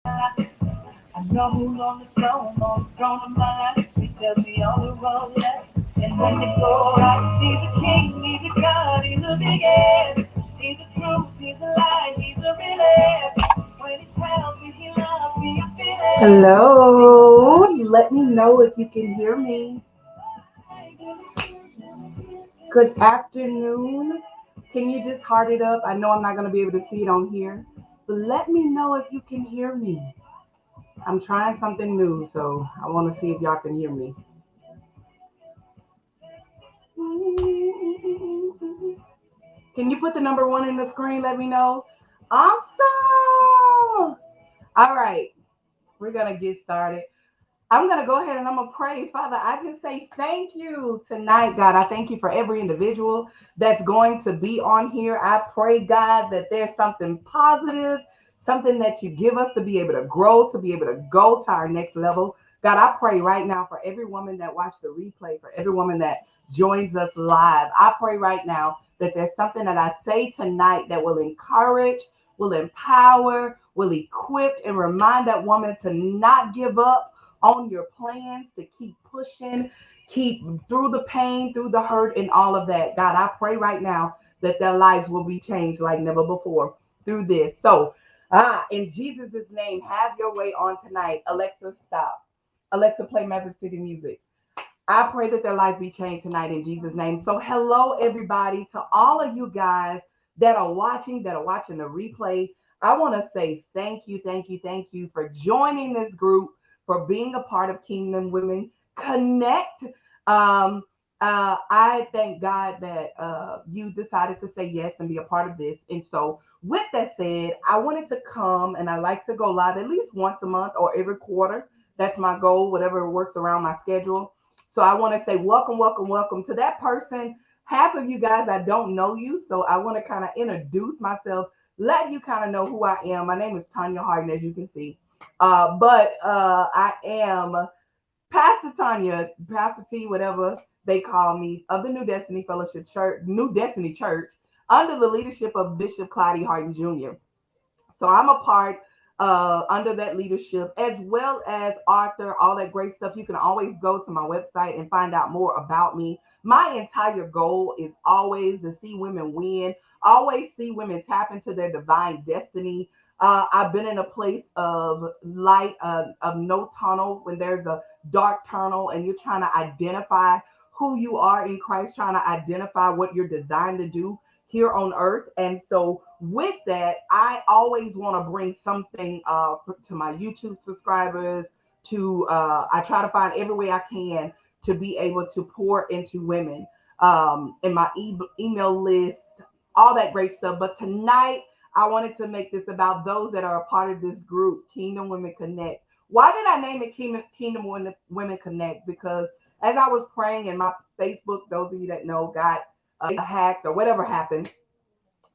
I know who's on the throne of my life. He tells me all the wrong left. And when they go out, he's a king, he's a god, he's a big ass. He's a truth, he's a lie, he's a real ass. When he tells me he loves me, I feel it. Hello, let me know if you can hear me. Good afternoon. Can you just heart it up? I know I'm not going to be able to see it on here, but let me know if you can hear me. I'm trying something new, so I want to see if y'all can hear me. Can you put the number one in the screen? Let me know. Awesome. All right, we're going to get started. I'm going to go ahead and I'm going to pray. Father, I just say thank you tonight, God. I thank you for every individual that's going to be on here. I pray, God, that there's something positive, something that you give us to be able to grow, to be able to go to our next level. God, I pray right now for every woman that watched the replay, for every woman that joins us live. I pray right now that there's something that I say tonight that will encourage, will empower, will equip, and remind that woman to not give up on your plans, to keep pushing, keep through the pain, through the hurt, and all of that. God, I pray right now that their lives will be changed like never before through this. So, in Jesus' name, have your way on tonight. Alexa, stop. Alexa, play Maverick City music. I pray that their life be changed tonight in Jesus' name. So, hello, everybody, to all of you guys that are watching the replay. I want to say thank you, thank you, thank you for joining this group, for being a part of Kingdom Women Connect. Um, I thank God that you decided to say yes and be a part of this. And so, with that said, I wanted to come and I like to go live at least once a month or every quarter. That's my goal, whatever works around my schedule. So I want to say welcome, welcome, welcome to that person. Half of you guys, I don't know you. So I want to kind of introduce myself, let you kind of know who I am. My name is Tonya Harden, as you can see. But I am Pastor Tonya, Pastor T, whatever they call me, of the New Destiny Fellowship Church, New Destiny Church, under the leadership of Bishop Clyde Harden Jr. So I'm a part under that leadership, as well as Arthur, all that great stuff. You can always go to my website and find out more about me. My entire goal is always to see women win, always see women tap into their divine destiny. I've been in a place of light, of no tunnel, when there's a dark tunnel and you're trying to identify who you are in Christ, trying to identify what you're designed to do here on earth. And so, with that, I always want to bring something to my YouTube subscribers. I try to find every way I can to be able to pour into women in my email list, all that great stuff. But tonight, I wanted to make this about those that are a part of this group, Kingdom Women Connect. Why did I name it Kingdom Women Connect? Because as I was praying in my Facebook, those of you that know, got hacked or whatever happened,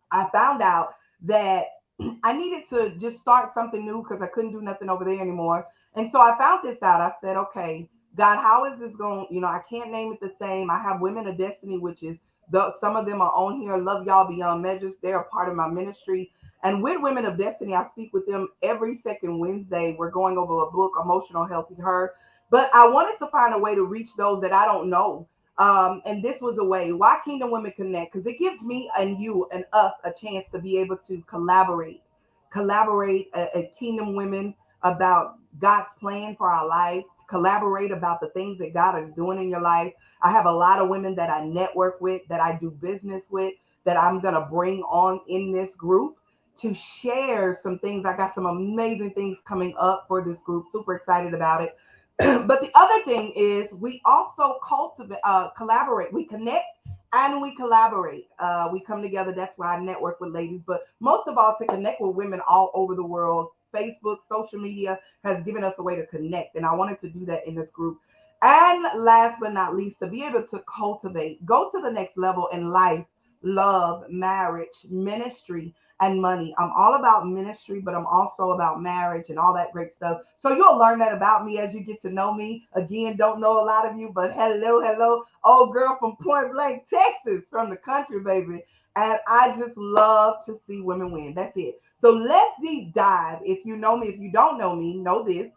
I found out that I needed to just start something new because I couldn't do nothing over there anymore. And so I found this out. I said, okay, God, how is this going? I can't name it the same. I have Women of Destiny, which is some of them are on here. Love y'all beyond measures. They're a part of my ministry. And with Women of Destiny, I speak with them every second Wednesday. We're going over a book, Emotional Healthy Her. But I wanted to find a way to reach those that I don't know, and this was a way. Why Kingdom Women Connect? Because it gives me and you and us a chance to be able to collaborate at Kingdom Women about God's plan for our life, collaborate about the things that God is doing in your life. I have a lot of women that I network with, that I do business with, that I'm going to bring on in this group to share some things. I got some amazing things coming up for this group. Super excited about it. But the other thing is we also collaborate. We connect and we collaborate. We come together. That's why I network with ladies. But most of all, to connect with women all over the world. Facebook, social media has given us a way to connect. And I wanted to do that in this group. And last but not least, to be able to cultivate, go to the next level in life, love, marriage, ministry, and money. I'm all about ministry, but I'm also about marriage and all that great stuff. So you'll learn that about me as you get to know me. Again, don't know a lot of you, but hello, hello, old girl from Point Blank, Texas, from the country, baby. And I just love to see women win. That's it. So let's deep dive. If you know me, if you don't know me, know this,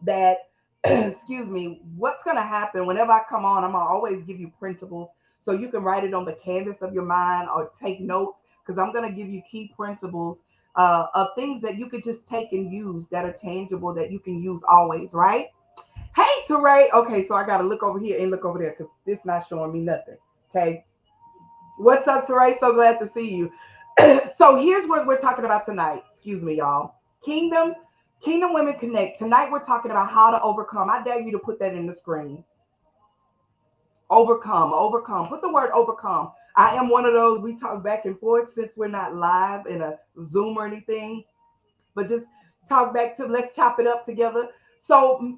that excuse me, what's going to happen whenever I come on, I'm going to always give you principles so you can write it on the canvas of your mind or take notes, because I'm going to give you key principles of things that you could just take and use that are tangible that you can use always, right? Hey, Teray. Okay, so I got to look over here and look over there because this not showing me nothing. Okay. What's up, Teray? So glad to see you. So here's what we're talking about tonight. Excuse me, y'all. Kingdom, Kingdom Women Connect. Tonight we're talking about how to overcome. I dare you to put that in the screen. Overcome, overcome. Put the word overcome. I am one of those. We talk back and forth since we're not live in a Zoom or anything, but just talk back to, let's chop it up together. So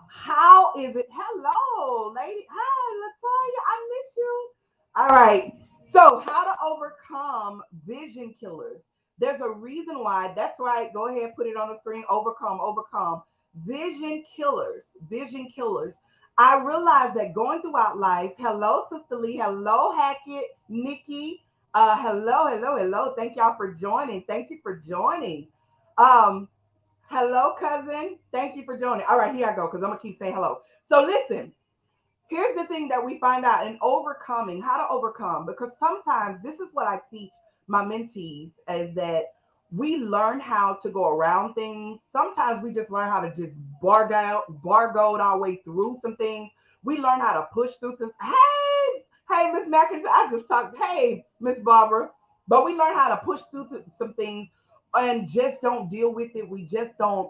how is it? Hello, lady. Hi, Latoya. I miss you. All right. So how to overcome vision killers. There's a reason why. That's right. Go ahead, put it on the screen. Overcome, overcome. Vision killers. Vision killers. I realized that going throughout life, hello, Sister Lee, hello, Hackett, Nikki, hello, hello, hello. Thank y'all for joining. Thank you for joining. Um, Hello, cousin. Thank you for joining. All right, here I go because I'm gonna keep saying hello. So listen, here's the thing that we find out in overcoming, how to overcome, because sometimes this is what I teach my mentees is that we learn how to go around things. Sometimes we just learn how to just barcode our way through some things. We learn how to push through things. Hey, Miss McIntyre, I just talked. Hey, Miss Barbara. But we learn how to push through some things and just don't deal with it. We just don't,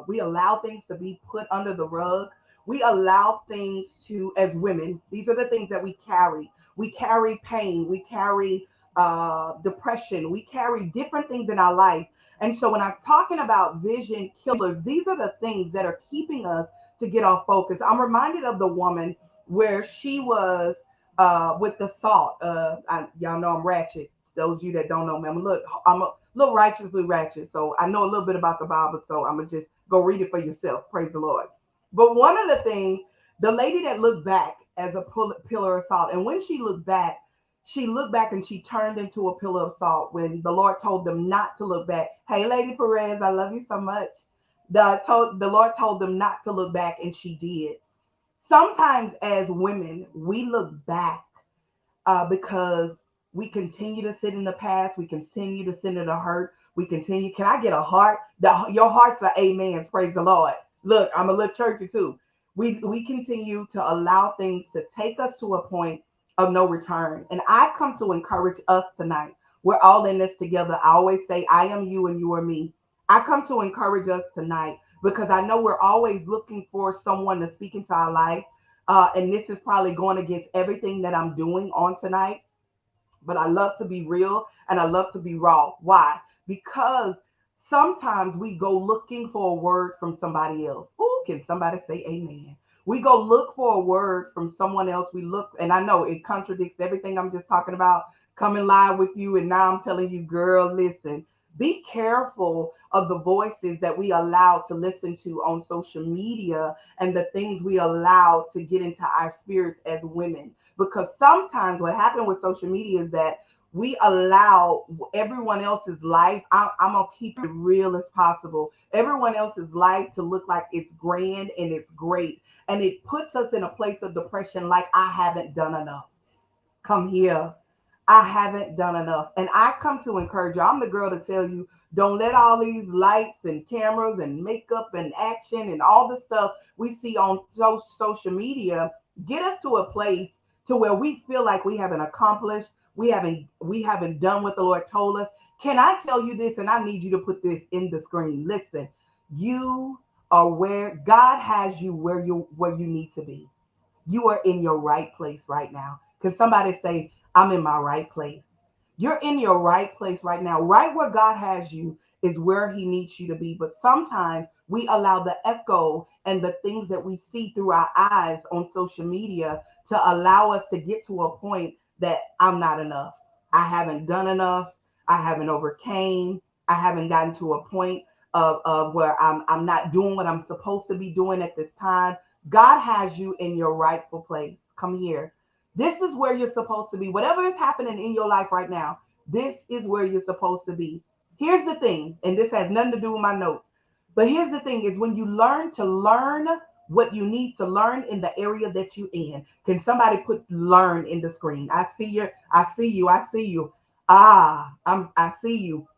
we allow things to be put under the rug. We allow things to, as women, these are the things that we carry pain, we carry depression, we carry different things in our life. And so when I'm talking about vision killers, these are the things that are keeping us to get off focus. I'm reminded of the woman where she was with the salt. Y'all know I'm ratchet. Those of you that don't know me, I'm a little righteously ratchet. So I know a little bit about the Bible. So I'm gonna just go read it for yourself. Praise the Lord. But one of the things, the lady that looked back as a pillar of salt, and when she looked back and she turned into a pillar of salt when the Lord told them not to look back. Hey, Lady Perez, I love you so much. The Lord told them not to look back, and she did. Sometimes as women, we look back because we continue to sit in the past. We continue to sit in the hurt. We continue. Can I get a heart? Your hearts are amens. Praise the Lord. Look, I'm a little churchy too. We continue to allow things to take us to a point of no return. And I come to encourage us tonight. We're all in this together. I always say, I am you and you are me. I come to encourage us tonight because I know we're always looking for someone to speak into our life. And this is probably going against everything that I'm doing on tonight, but I love to be real and I love to be raw. Why? Because sometimes we go looking for a word from somebody else. Ooh, can somebody say amen? We go look for a word from someone else. We look, and I know it contradicts everything I'm just talking about, coming live with you. And now I'm telling you, girl, listen, be careful of the voices that we allow to listen to on social media and the things we allow to get into our spirits as women, because sometimes what happened with social media is that we allow everyone else's life. I'm gonna keep it real as possible. Everyone else's life to look like it's grand and it's great, and it puts us in a place of depression. Like, I haven't done enough. Come here. I haven't done enough. And I come to encourage you. I'm the girl to tell you, don't let all these lights and cameras and makeup and action and all the stuff we see on social media get us to a place to where we feel like we haven't accomplished, we haven't done what the Lord told us. Can I tell you this? And I need you to put this in the screen. Listen, you are where God has you, where you need to be. You are in your right place right now. Can somebody say, I'm in my right place? You're in your right place right now. Right where God has you is where He needs you to be. But sometimes we allow the echo and the things that we see through our eyes on social media to allow us to get to a point that I'm not enough. I haven't done enough. I haven't overcame. I haven't gotten to a point of where I'm not doing what I'm supposed to be doing at this time. God has you in your rightful place. Come here. This is where you're supposed to be. Whatever is happening in your life right now, this is where you're supposed to be. Here's the thing, and this has nothing to do with my notes, but here's the thing is when you learn to learn what you need to learn in the area that you in. Can somebody put learn in the screen? I see you. I see you. I see you. I see you.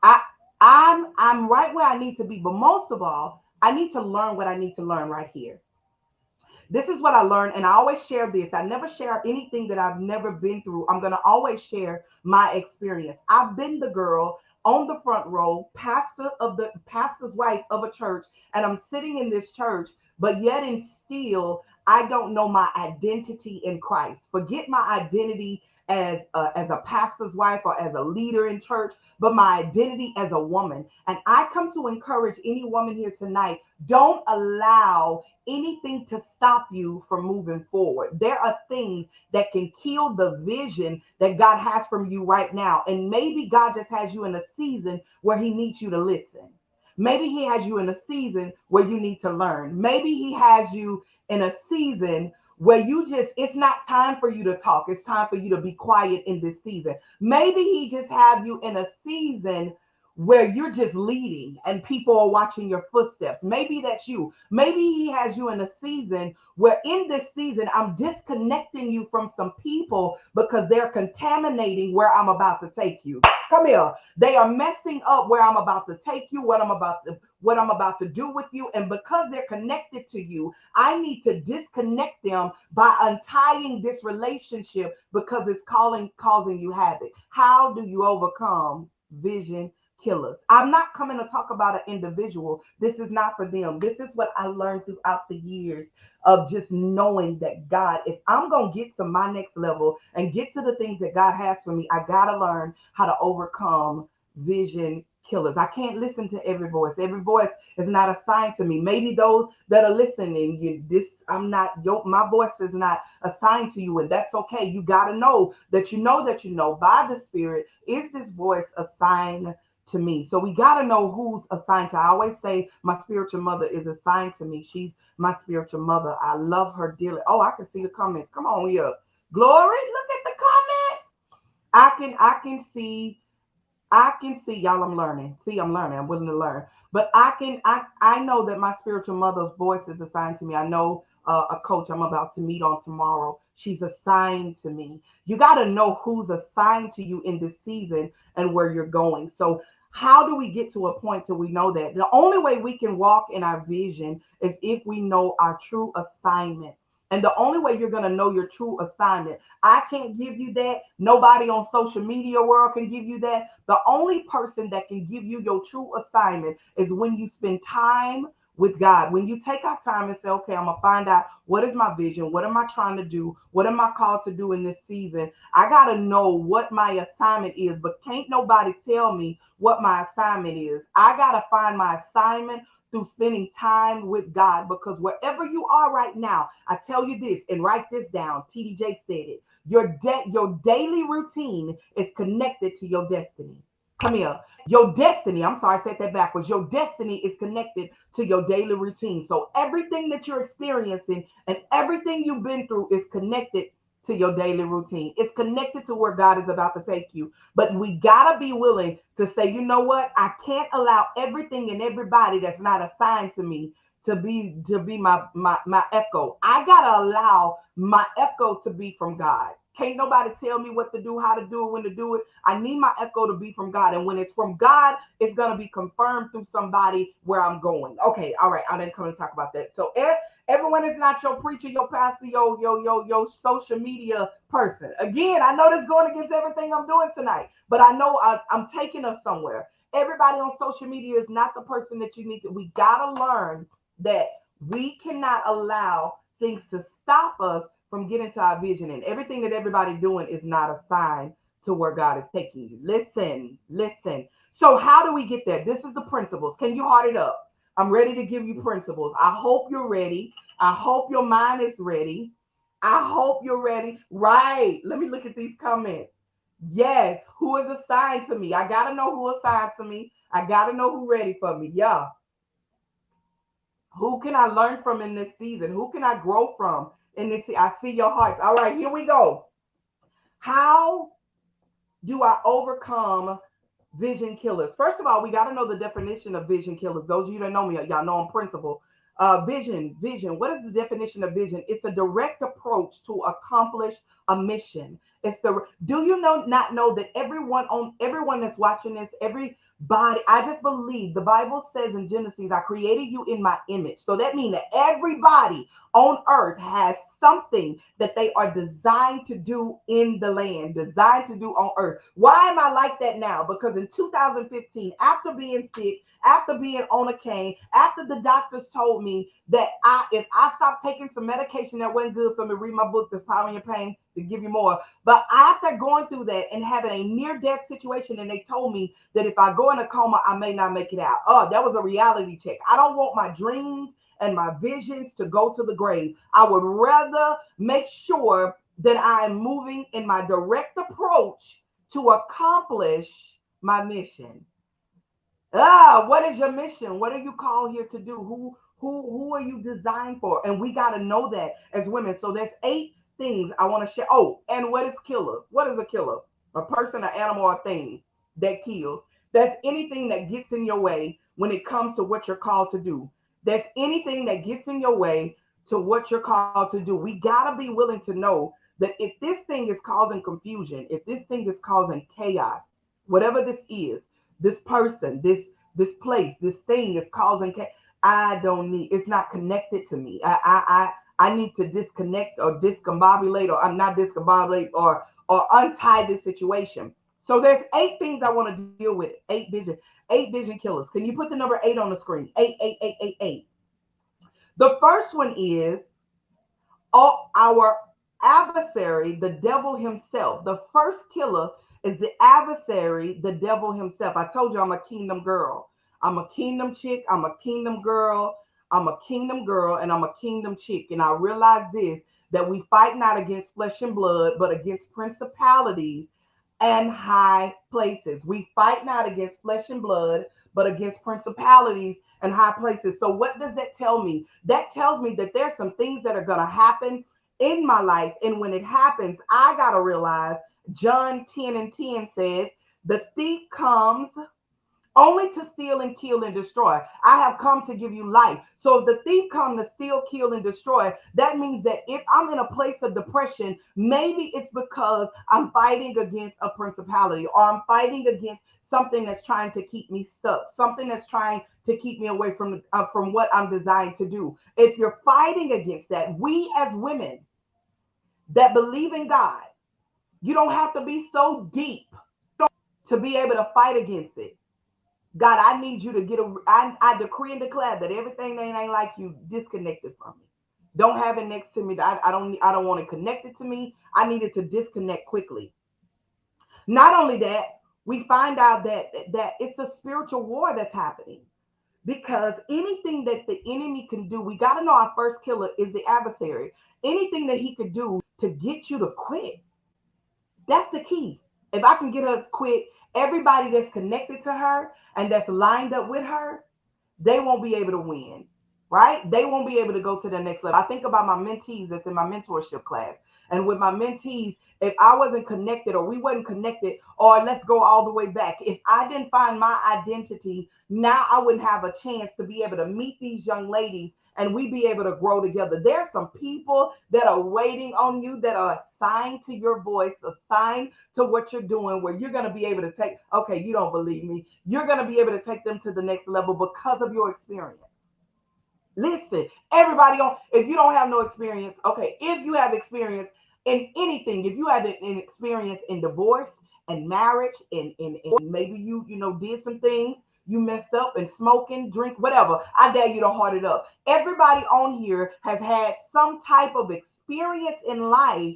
I I'm right where I need to be, but most of all, I need to learn what I need to learn right here. This is what I learned, and I always share this. I never share anything that I've never been through. I'm going to always share my experience. I've been the girl on the front row, pastor's wife of a church, and I'm sitting in this church, but yet and still I don't know my identity in Christ. Forget my identity as a pastor's wife or as a leader in church, but my identity as a woman. And I come to encourage any woman here tonight, don't allow anything to stop you from moving forward. There are things that can kill the vision that God has from you right now. And maybe God just has you in a season where he needs you to listen. Maybe he has you in a season where you need to learn. Maybe he has you in a season where it's not time for you to talk. It's time for you to be quiet in this season. Maybe he just have you in a season where you're just leading and people are watching your footsteps. Maybe that's you. Maybe he has you in a season where in this season, I'm disconnecting you from some people because they're contaminating where I'm about to take you. Come here. They are messing up where I'm about to take you, what I'm about to do with you. And because they're connected to you, I need to disconnect them by untying this relationship because it's causing you havoc. How do you overcome vision killers? I'm not coming to talk about an individual. This is not for them. This is what I learned throughout the years of just knowing that God, if I'm going to get to my next level and get to the things that God has for me, I got to learn how to overcome vision killers. I can't listen to every voice. Every voice is not assigned to me. Maybe those that are listening, my voice is not assigned to you, and that's okay. You got to know by the Spirit, is this voice assigned to me? So we got to know who's assigned to. I always say my spiritual mother is assigned to me. She's my spiritual mother. I love her dearly. Oh, I can see the comments. Come on, we up. Glory, look at the comments. I can see y'all. I'm learning. See, I'm learning. I'm willing to learn. But I know that my spiritual mother's voice is assigned to me. I know a coach I'm about to meet on tomorrow. She's assigned to me. You got to know who's assigned to you in this season and where you're going. So how do we get to a point till we know that? The only way we can walk in our vision is if we know our true assignment. And the only way you're going to know your true assignment, I can't give you that. Nobody on social media world can give you that. The only person that can give you your true assignment is when you spend time with God. When you take our time and say, okay, I'm going to find out what is my vision? What am I trying to do? What am I called to do in this season? I got to know what my assignment is, but can't nobody tell me what my assignment is. I got to find my assignment through spending time with God, because wherever you are right now, I tell you this and write this down. TDJ said it. Your daily routine is connected to your destiny. Come here. Your destiny, I'm sorry, I said that backwards. Your destiny is connected to your daily routine. So everything that you're experiencing and everything you've been through is connected to your daily routine. It's connected to where God is about to take you. But we got to be willing to say, you know what? I can't allow everything and everybody that's not assigned to me to be my echo. I got to allow my echo to be from God. Can't nobody tell me what to do, how to do it, when to do it. I need my echo to be from God. And when it's from God, it's going to be confirmed through somebody where I'm going. Okay, all right. I didn't come to talk about that. So everyone is not your preacher, your pastor, your social media person. Again, I know this going against everything I'm doing tonight, but I know I'm taking us somewhere. Everybody on social media is not the person that you need to. We got to learn that we cannot allow things to stop us from getting to our vision, and everything that everybody doing is not a sign to where God is taking you. Listen. So how do we get there? This is the principles. Can you heart it up? I'm ready to give you principles. I hope you're ready. I hope your mind is ready. I hope you're ready. Right. Let me look at these comments. Yes. Who is assigned to me? I got to know who assigned to me. I got to know who ready for me. Yeah. Who can I learn from in this season? Who can I grow from in this? I see your hearts. All right, here we go. How do I overcome Vision killers. First of all, we got to know the definition of vision killers. Those of you that know me, y'all know I'm principle. Vision. What is the definition of vision? It's a direct approach to accomplish a mission. It's the. Do you know not know that everyone that's watching this, everybody. I just believe the Bible says in Genesis, I created you in my image. So that means that everybody on earth has something that they are designed to do in the land, designed to do on earth. Why am I like that now? Because in 2015, after being sick, after being on a cane, after the doctors told me that if I stopped taking some medication that wasn't good for me, read my book, There's Power in Your Pain, to give you more. But after going through that and having a near death situation, and they told me that if I go in a coma, I may not make it out. Oh, that was a reality check. I don't want my dreams and my visions to go to the grave. I would rather make sure that I am moving in my direct approach to accomplish my mission. What is your mission? What are you called here to do? Who are you designed for? And we got to know that as women. So there's 8 things I want to share. Oh, and what is killer? What is a killer? A person, an animal, or thing that kills. That's anything that gets in your way when it comes to what you're called to do. That's anything that gets in your way to what you're called to do. We got to be willing to know that if this thing is causing confusion, if this thing is causing chaos, whatever this is, this person, this place, this thing is causing I don't need, it's not connected to me. I need to disconnect or discombobulate, or I'm not discombobulate, or untie this situation. So there's 8 things I want to deal with. 8 vision killers. Can you put the number 8 on the screen? 8. The first one is our adversary, the devil himself. The first killer is the adversary, the devil himself. I told you I'm a kingdom girl. I'm a kingdom chick. I'm a kingdom girl. I'm a kingdom girl, and I'm a kingdom chick. And I realize this, that we fight not against flesh and blood, but against principalities and high places. We fight not against flesh and blood, but against principalities and high places. So, what does that tell me? That tells me that there's some things that are going to happen in my life. And when it happens, I got to realize John 10:10 says, the thief comes only to steal and kill and destroy. I have come to give you life. So if the thief comes to steal, kill, and destroy, that means that if I'm in a place of depression, maybe it's because I'm fighting against a principality, or I'm fighting against something that's trying to keep me stuck, something that's trying to keep me away from what I'm designed to do. If you're fighting against that, we as women that believe in God, you don't have to be so deep to be able to fight against it. God, I need you to I decree and declare that everything that ain't like you disconnected from me. Don't have it next to me. I don't want it connected to me. I need it to disconnect quickly. Not only that, we find out that it's a spiritual war that's happening, because anything that the enemy can do, we got to know our first killer is the adversary. Anything that he could do to get you to quit, that's the key. If I can get her to quit, everybody that's connected to her and that's lined up with her, they won't be able to win, right? They won't be able to go to the next level. I think about my mentees that's in my mentorship class. And with my mentees, if I wasn't connected, or we wasn't connected, or let's go all the way back, if I didn't find my identity, now I wouldn't have a chance to be able to meet these young ladies and we be able to grow together. There's some people that are waiting on you, that are assigned to your voice, assigned to what you're doing, where you're going to be able to take, okay, you don't believe me. You're going to be able to take them to the next level because of your experience. Listen, everybody on, if you don't have no experience, okay, if you have experience in anything, if you have an experience in divorce and marriage, and maybe you did some things, you messed up and smoking, drink, whatever, I dare you to heart it up. Everybody on here has had some type of experience in life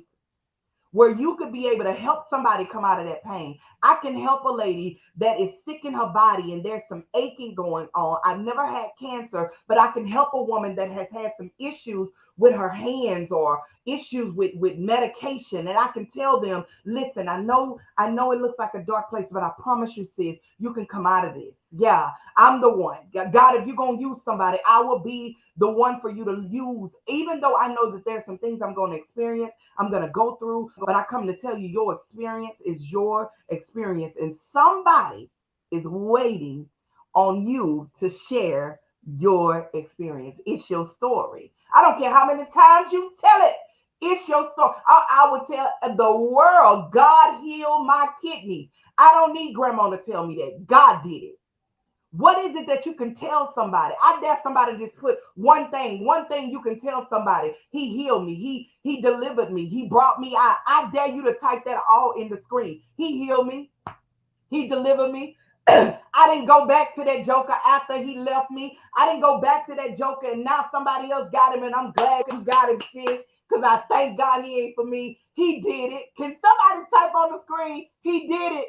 where you could be able to help somebody come out of that pain. I can help a lady that is sick in her body and there's some aching going on. I've never had cancer, but I can help a woman that has had some issues with her hands, or issues with medication. And I can tell them, listen, I know it looks like a dark place, but I promise you, sis, you can come out of this. Yeah, I'm the one. God, if you're going to use somebody, I will be the one for you to use, even though I know that there's some things I'm going to experience, I'm going to go through, but I come to tell you, your experience is your experience. And somebody is waiting on you to share your experience. It's your story. I don't care how many times you tell it. It's your story. I would tell the world, God healed my kidneys. I don't need grandma to tell me that. God did it. What is it that you can tell somebody? I dare somebody to just put one thing you can tell somebody. He healed me. He delivered me. He brought me out. I dare you to type that all in the screen. He healed me. He delivered me. I didn't go back to that joker after he left me. I didn't go back to that joker and now somebody else got him and I'm glad you got him, sis, because I thank God he ain't for me. He did it. Can somebody type on the screen? He did it.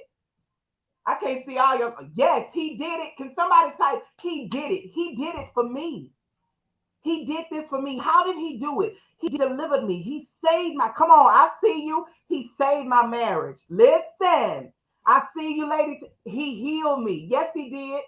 I can't see all your. Yes, he did it. Can somebody type? He did it. He did it for me. He did this for me. How did he do it? He delivered me. He saved my. Come on, I see you. He saved my marriage. Listen, I see you, lady. He healed me. Yes, he did.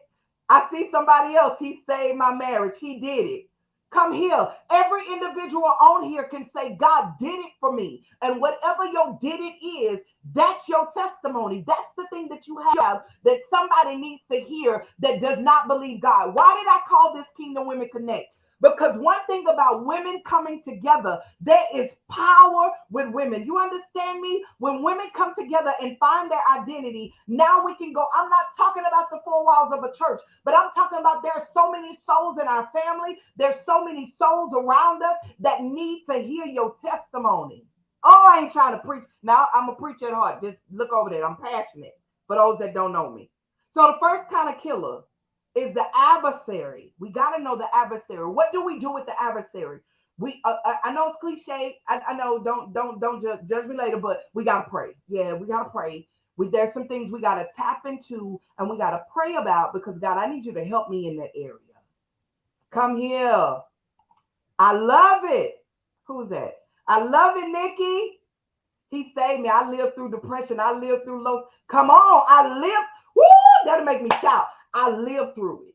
I see somebody else. He saved my marriage. He did it. Come here. Every individual on here can say, God did it for me. And whatever your did it is, that's your testimony. That's the thing that you have that somebody needs to hear that does not believe God. Why did I call this Kingdom Women Connect? Because one thing about women coming together, there is power with women. You understand me? When women come together and find their identity, now we can go. I'm not talking about the four walls of a church, but I'm talking about there's so many souls in our family. There's so many souls around us that need to hear your testimony. Oh, I ain't trying to preach. Now I'm a preacher at heart. Just look over there. I'm passionate for those that don't know me. So the first kind of killer is the adversary. We got to know the adversary. What do we do with the adversary? I know it's cliche. I know don't judge me later, but we got to pray. Yeah, we got to pray. There's some things we got to tap into and we got to pray about because God, I need you to help me in that area. Come here. I love it. Who's that? I love it, Nikki. He saved me. I lived through depression. I lived through lows. Come on. I lived. Woo! That'll make me shout. I lived through it.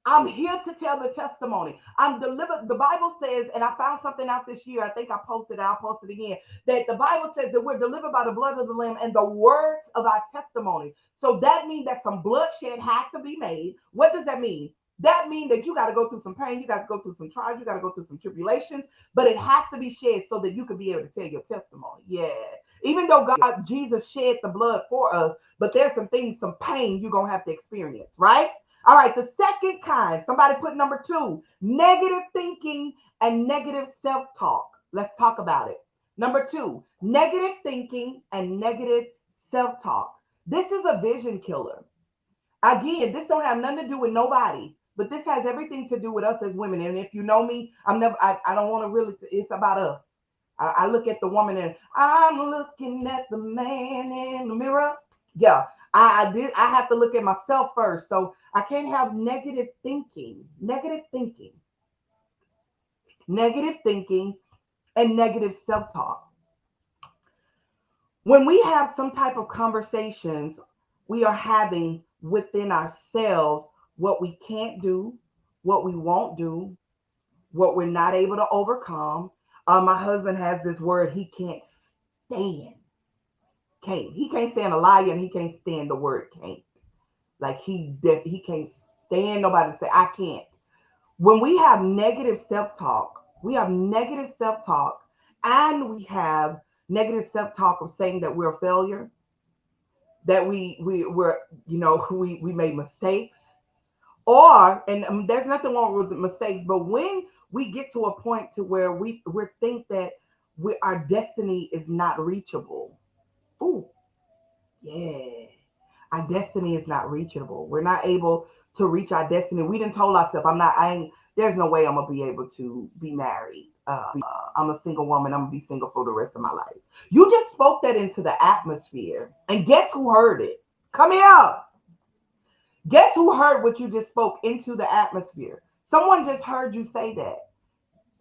I'm here to tell the testimony. I'm delivered. The Bible says, and I found something out this year. I think I posted it. I'll post it again. That the Bible says that we're delivered by the blood of the Lamb and the words of our testimony. So that means that some bloodshed had to be made. What does that mean? That means that you got to go through some pain. You got to go through some trials. You got to go through some tribulations. But it has to be shed so that you can be able to tell your testimony. Yeah. Even though God, Jesus shed the blood for us, but there's some things, some pain you're going to have to experience, right? All right, the second kind, somebody put number 2, negative thinking and negative self-talk. Let's talk about it. Number 2, negative thinking and negative self-talk. This is a vision killer. Again, this don't have nothing to do with nobody, but this has everything to do with us as women. And if you know me, I don't want to really, it's about us. I look at the woman and I'm looking at the man in the mirror. Yeah, I have to look at myself first. So I can't have negative thinking, and negative self-talk. When we have some type of conversations, we are having within ourselves what we can't do, what we won't do, what we're not able to overcome. My husband has this word he can't stand. He can't stand a liar and he can't stand the word can't. Like he can't stand nobody to say I can't. When we have negative self-talk, and we have negative self-talk of saying that we're a failure, that we're we made mistakes, or and there's nothing wrong with the mistakes, but when we get to a point to where we think that our destiny is not reachable. Ooh, yeah. Our destiny is not reachable. We're not able to reach our destiny. We didn't told ourselves, there's no way I'm going to be able to be married. I'm a single woman. I'm going to be single for the rest of my life. You just spoke that into the atmosphere. And guess who heard it? Come here. Guess who heard what you just spoke into the atmosphere? Someone just heard you say that.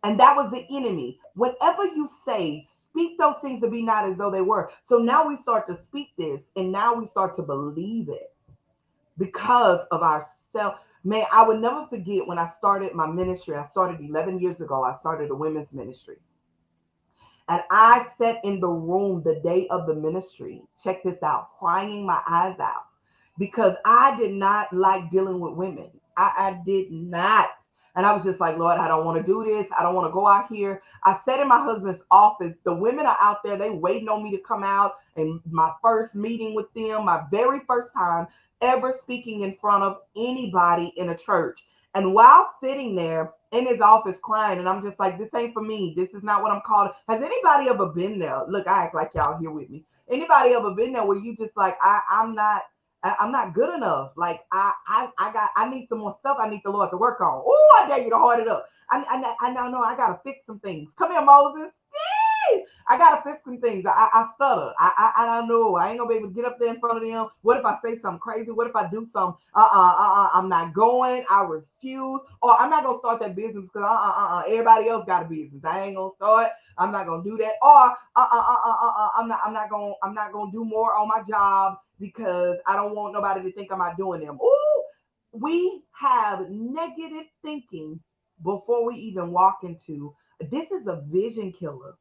And that was the enemy. Whatever you say, speak those things to be not as though they were. So now we start to speak this, and now we start to believe it because of ourselves. Man, I would never forget when I started my ministry. I started 11 years ago. I started a women's ministry. And I sat in the room the day of the ministry. Check this out, crying my eyes out. because I did not like dealing with women. I did not. And I was just like, Lord, I don't want to do this. I don't want to go out here. I sat in my husband's office. The women are out there. They waiting on me to come out. And my first meeting with them, my very first time ever speaking in front of anybody in a church. And while sitting there in his office crying, and I'm just like, this ain't for me. This is not what I'm called. Has anybody ever been there? Look, I act like y'all here with me. Anybody ever been there where you just like, I'm not good enough. Like I need some more stuff. I need the Lord to work on. Oh, I dare you to hold it up. I know I gotta fix some things. Come here, Moses. I gotta fix some things. I stutter. I don't know. I ain't gonna be able to get up there in front of them. What if I say something crazy? What if I do something? I'm not going. I refuse. Or I'm not gonna start that business because everybody else got a business. I ain't gonna start. I'm not gonna do that. Or I'm not gonna do more on my job because I don't want nobody to think I'm not doing them. Ooh, we have negative thinking before we even walk into. This is a vision killer.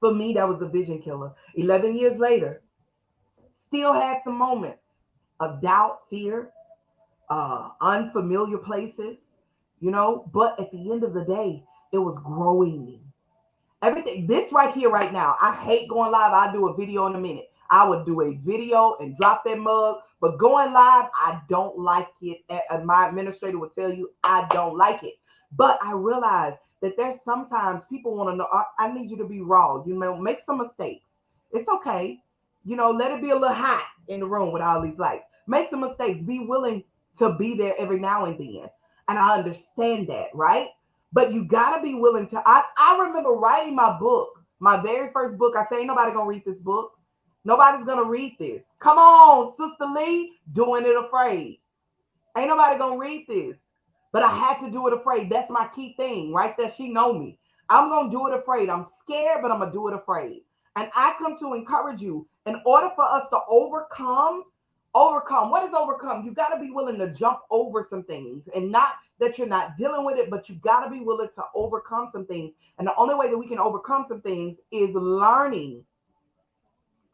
For me, that was a vision killer. 11 years later, still had some moments of doubt, fear, unfamiliar places, but at the end of the day, it was growing me. Everything, this right here, right now, I hate going live. I'll do a video in a minute. I would do a video and drop that mug, but going live, I don't like it. My administrator would tell you I don't like it. But I realize that there's sometimes people want to know, I need you to be raw. Make some mistakes. It's okay. Let it be a little hot in the room with all these lights. Make some mistakes. Be willing to be there every now and then. And I understand that, right? But you gotta be willing to. I remember writing my book, my very first book. I say, ain't nobody gonna read this book. Nobody's gonna read this. Come on, Sister Lee, doing it afraid. Ain't nobody gonna read this. But I had to do it afraid. That's my key thing right there. She know me. I'm gonna do it afraid. I'm scared, but I'm gonna do it afraid. And I come to encourage you. In order for us to overcome. What is overcome? You got to be willing to jump over some things, and not that you're not dealing with it, but you got to be willing to overcome some things. And the only way that we can overcome some things is learning.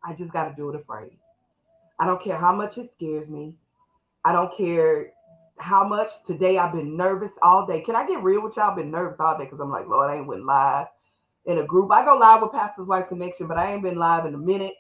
I just got to do it afraid. I don't care how much it scares me. I don't care how much today I've been nervous all day. Can I get real with y'all? I've been nervous all day because I'm like, Lord, I ain't went live in a group. I go live with Pastor's Wife Connection, but I ain't been live in a minute.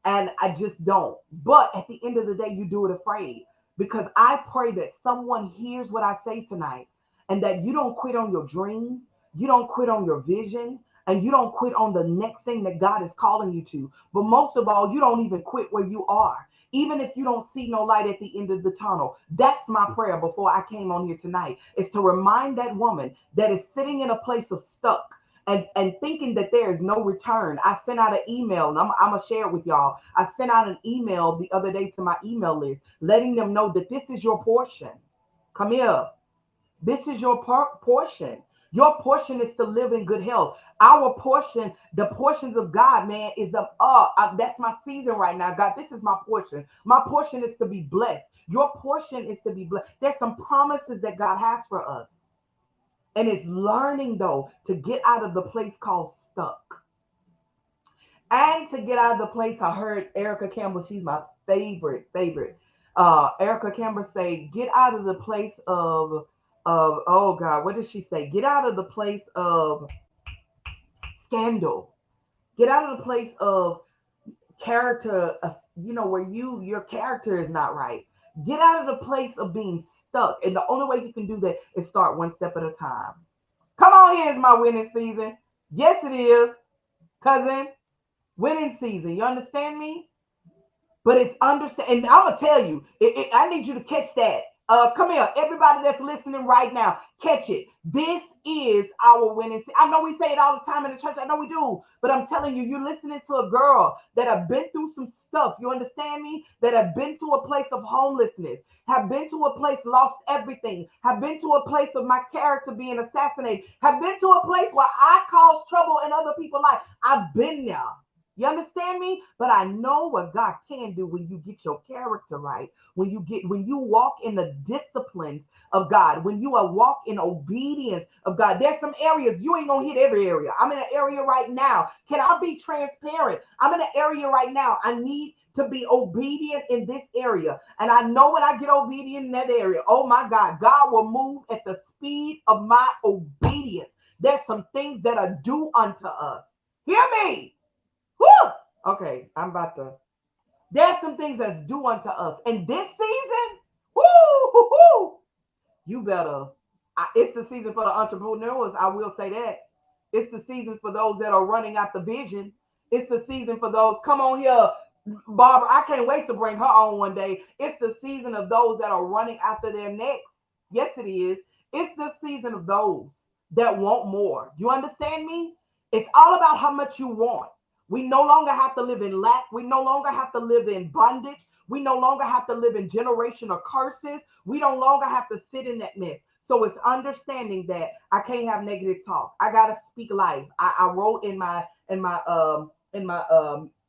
And I just don't. But at the end of the day, you do it afraid. Because I pray that someone hears what I say tonight and that you don't quit on your dream, you don't quit on your vision, and you don't quit on the next thing that God is calling you to. But most of all, you don't even quit where you are. Even if you don't see no light at the end of the tunnel. That's my prayer before I came on here tonight, is to remind that woman that is sitting in a place of stuck and thinking that there is no return. I sent out an email, and I'm going to share it with y'all. I sent out an email the other day to my email list, letting them know that this is your portion. Come here. This is your portion. Your portion is to live in good health. Our portion, the portions of God, man, is that's my season right now. God, this is my portion. My portion is to be blessed. Your portion is to be blessed. There's some promises that God has for us. And it's learning, though, to get out of the place called stuck. And to get out of the place, I heard Erica Campbell, she's my favorite. Erica Campbell say, get out of the place of oh God, what did she say? Get out of the place of scandal. Get out of the place of character, where your character is not right. Get out of the place of being stuck. And the only way you can do that is start one step at a time. Come on, here is my winning season. Yes, it is, cousin. Winning season. You understand me? But it's understand. And I'm gonna tell you, I need you to catch that. Come here, everybody that's listening right now, catch it. This is our winning season. I know we say it all the time in the church. I know we do, but I'm telling you, you're listening to a girl that have been through some stuff. You understand me? That have been to a place of homelessness, have been to a place lost everything, have been to a place of my character being assassinated, have been to a place where I caused trouble in other people's life. I've been there. You understand me? But I know what God can do when you get your character right, when you walk in the disciplines of God, when you walk in obedience of God. There's some areas you ain't gonna hit every area. I'm in an area right now. Can I be transparent? I'm in an area right now. I need to be obedient in this area. And I know when I get obedient in that area, oh my God will move at the speed of my obedience. There's some things that are due unto us. Hear me. Whew. Okay, there's some things that's due unto us. And this season, whoo, you better. It's the season for the entrepreneurs. I will say that. It's the season for those that are running out the vision. It's the season for those. Come on here, Barbara. I can't wait to bring her on one day. It's the season of those that are running after their necks. Yes, it is. It's the season of those that want more. You understand me? It's all about how much you want. We no longer have to live in lack. We no longer have to live in bondage. We no longer have to live in generational curses. We no longer have to sit in that mess. So it's understanding that I can't have negative talk. I gotta speak life. I wrote in my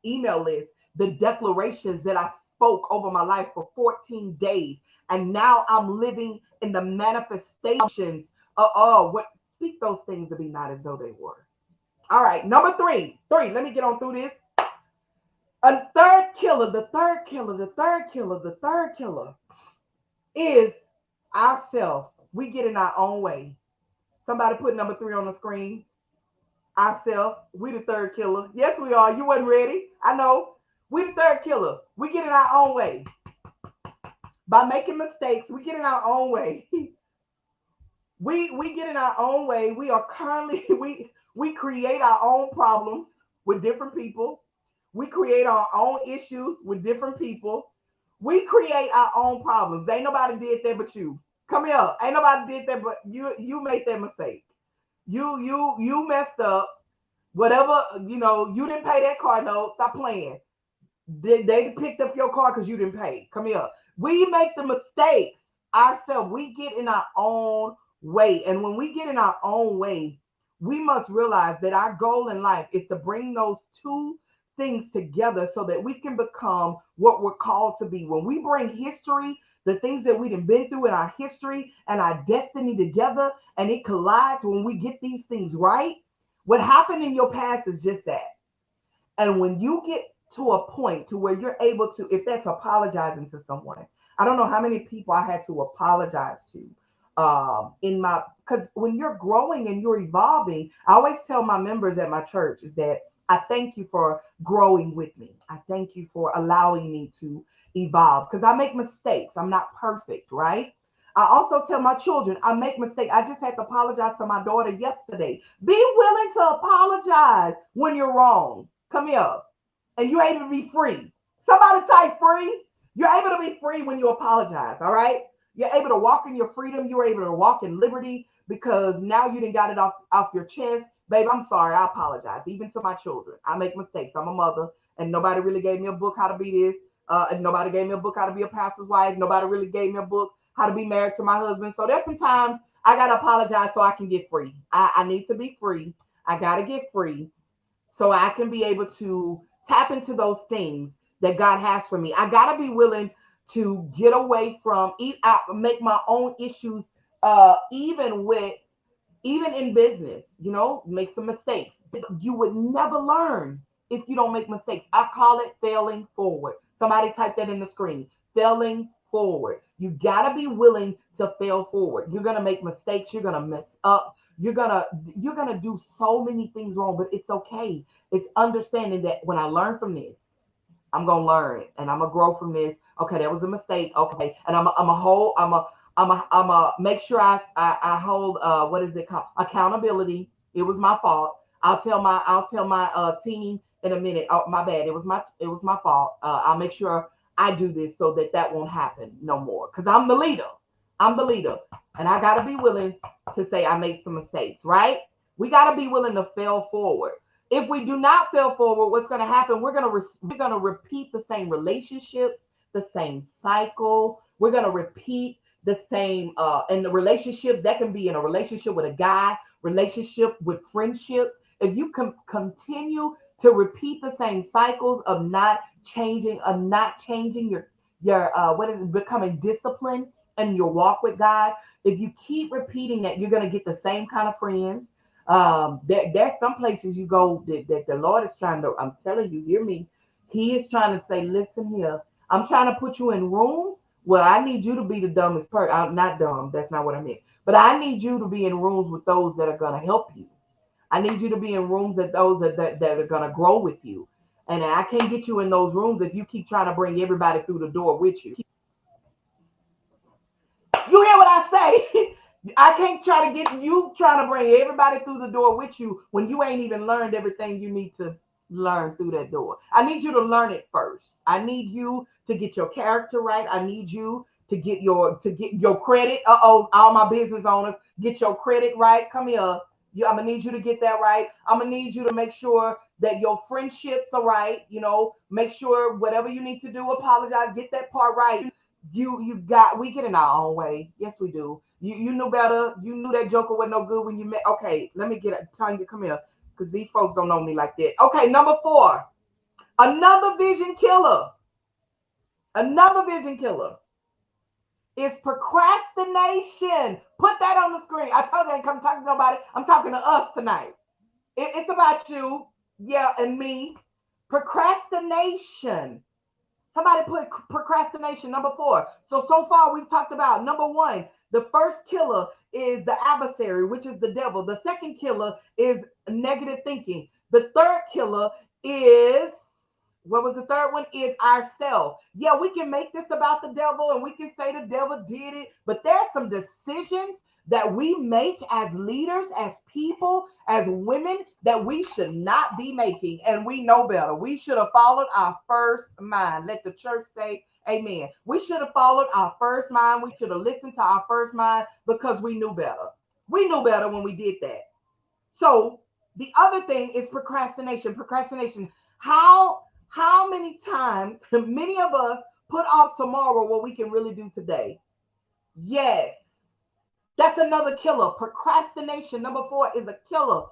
email list the declarations that I spoke over my life for 14 days. And now I'm living in the manifestations of what speak those things to be not as though they were. All right, number three. Let me get on through this. A third killer, the third killer is ourself. We get in our own way. Somebody put number 3 on the screen. Ourself. We the third killer. Yes, we are. You wasn't ready. I know. We the third killer. We get in our own way. By making mistakes, we get in our own way. we get in our own way. We are currently we create our own problems with different people. We create our own issues with different people. We create our own problems. Ain't nobody did that but you. Come here. Ain't nobody did that but you. You made that mistake. You messed up. Whatever, you didn't pay that car note. Stop playing. They picked up your car because you didn't pay. Come here. We make the mistakes ourselves. We get in our own way. And when we get in our own way, we must realize that our goal in life is to bring those two things together so that we can become what we're called to be. When we bring history, the things that we've been through in our history and our destiny together, and it collides when we get these things right, what happened in your past is just that. And when you get to a point to where you're able to, if that's apologizing to someone, I don't know how many people I had to apologize to in my, because when you're growing and you're evolving, I always tell my members at my church is that I thank you for growing with me. I thank you for allowing me to evolve because I make mistakes. I'm not perfect, right? I also tell my children I make mistakes. I just had to apologize to my daughter yesterday. Be willing to apologize when you're wrong. Come here. And you're able to be free. Somebody type free. You're able to be free when you apologize. All right. You're able to walk in your freedom. You're able to walk in liberty because now you didn't got it off your chest. Babe, I'm sorry. I apologize. Even to my children. I make mistakes. I'm a mother and nobody really gave me a book how to be this. And nobody gave me a book how to be a pastor's wife. Nobody really gave me a book how to be married to my husband. So there's some times I got to apologize so I can get free. I need to be free. I got to get free so I can be able to tap into those things that God has for me. I got to be willing to get away from, make my own issues, even in business, make some mistakes. You would never learn if you don't make mistakes. I call it failing forward. Somebody type that in the screen. Failing forward. You got to be willing to fail forward. You're going to make mistakes. You're going to mess up. You're going to do so many things wrong, but it's okay. It's understanding that when I learn from this, I'm going to learn and I'm going to grow from this. Okay, that was a mistake. Okay. And I'm a make sure I hold, what is it called? Accountability. It was my fault. I'll tell my team in a minute. Oh, my bad. It was my fault. I'll make sure I do this so that won't happen no more. Cause I'm the leader. And I got to be willing to say I made some mistakes, right? We got to be willing to fail forward. If we do not fail forward, what's going to happen? We're going to repeat the same relationships, the same cycle. We're going to repeat the same in the relationships. That can be in a relationship with a guy, relationship with friendships. If you can continue to repeat the same cycles of not changing your what is it, becoming disciplined in your walk with God, if you keep repeating that, you're going to get the same kind of friends. There's some places you go that the Lord is trying to, I'm telling you, hear me. He is trying to say, listen here, I'm trying to put you in rooms. Well, I need you to be the dumbest person. I'm not dumb. That's not what I meant. But I need you to be in rooms with those that are going to help you. I need you to be in rooms with those that are going to grow with you. And I can't get you in those rooms if you keep trying to bring everybody through the door with you. You hear what I say? I can't try to get you trying to bring everybody through the door with you when you ain't even learned everything you need to learn through that door. I need you to learn it first. I need you to get your character right. I need you to get your credit. Uh-oh, all my business owners, get your credit right. Come here. I'm gonna need you to get that right. I'm gonna need you to make sure that your friendships are right. Make sure whatever you need to do, apologize, get that part right. We get in our own way. Yes, we do. You knew better. You knew that joker was no good when you met. Okay, let me get it. Tonya, come here. Because these folks don't know me like that. Okay, number 4. Another vision killer. Another vision killer is procrastination. Put that on the screen. I told you I ain't come talking to nobody. I'm talking to us tonight. It's about you, yeah, and me. Procrastination. Somebody put procrastination, number 4. So far we've talked about number 1. The first killer is the adversary, which is the devil. The second killer is negative thinking. The third killer is, what was the third one? Is ourself. Yeah, we can make this about the devil and we can say the devil did it, but there's some decisions that we make as leaders, as people, as women that we should not be making. And we know better. We should have followed our first mind. Let the church say amen. We should have followed our first mind. We should have listened to our first mind because we knew better. We knew better when we did that. So the other thing is procrastination. Procrastination. How many times many of us put off tomorrow what we can really do today? Yes. That's another killer. Procrastination. Number 4 is a killer.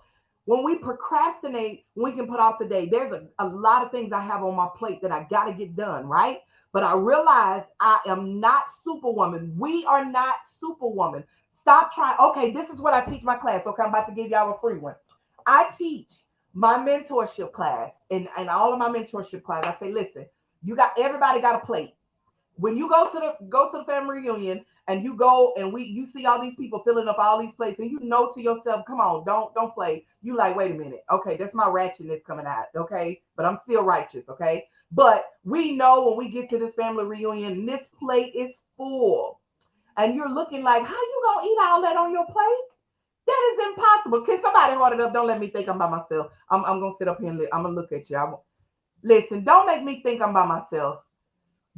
When we procrastinate, we can put off today. There's a lot of things I have on my plate that I got to get done, right? But I realize I am not superwoman. We are not superwoman. Stop trying. Okay, this is what I teach my class. Okay, I'm about to give y'all a free one. I teach my mentorship class and all of my mentorship class. I say, listen, everybody got a plate. When you go to the family reunion and you go and you see all these people filling up all these plates and you know to yourself, come on, don't play. You like, wait a minute, okay, that's my ratchetness coming out, okay, but I'm still righteous, okay. But we know when we get to this family reunion, this plate is full, and you're looking like, how you gonna eat all that on your plate? That is impossible. Can somebody hold it up? Don't let me think I'm by myself. I'm gonna sit up here and I'm gonna look at you. Listen, don't make me think I'm by myself.